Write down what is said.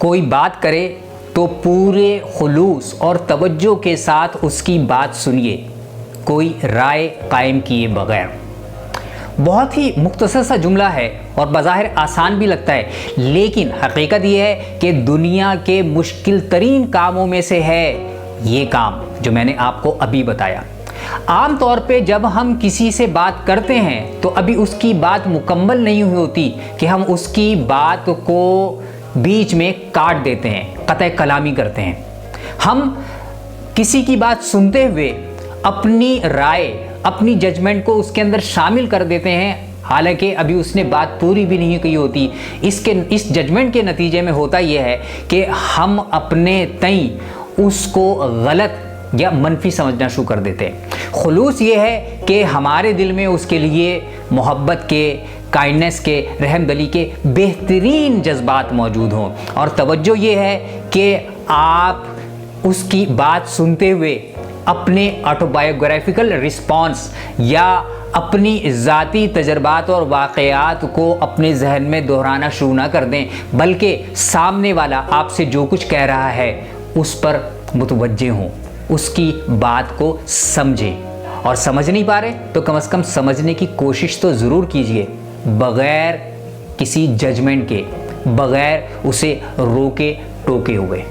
कोई बात करे तो पूरे खुलूस और तवज्जो के साथ उसकी बात सुनिए, कोई राय कायम किए बगैर। बहुत ही मुख्तसर सा जुमला है और बज़ाहिर आसान भी लगता है, लेकिन हकीकत यह है कि दुनिया के मुश्किल तरीन कामों में से है ये काम जो मैंने आपको अभी बताया। आम तौर पे जब हम किसी से बात करते हैं तो अभी उसकी बात मुकम्मल नहीं हुई होती कि हम उसकी बात को बीच में काट देते हैं, कतई कलामी करते हैं। हम किसी की बात सुनते हुए अपनी राय, अपनी जजमेंट को उसके अंदर शामिल कर देते हैं, हालांकि अभी उसने बात पूरी भी नहीं की होती। इस जजमेंट के नतीजे में होता यह है कि हम अपने तई उसको गलत या मनफी समझना शुरू कर देते हैं। खुलूस ये है कि हमारे दिल में उसके लिए मोहब्बत के, काइंडनेस के, रहमदिली के बेहतरीन जज्बात मौजूद हों, और तवज्जो ये है कि आप उसकी बात सुनते हुए अपने ऑटोबायोग्राफिकल रिस्पॉन्स या अपनी ज़ाती तजर्बात और वाक़यात को अपने जहन में दोहराना शुरू ना कर दें, बल्कि सामने वाला आपसे जो कुछ कह रहा है उस पर मुतवज्जे हों, उसकी बात को समझें। और समझ नहीं पा रहे तो कम से कम समझने की कोशिश तो ज़रूर कीजिए, बग़ैर किसी जजमेंट के, बग़ैर उसे रोके टोके हुए।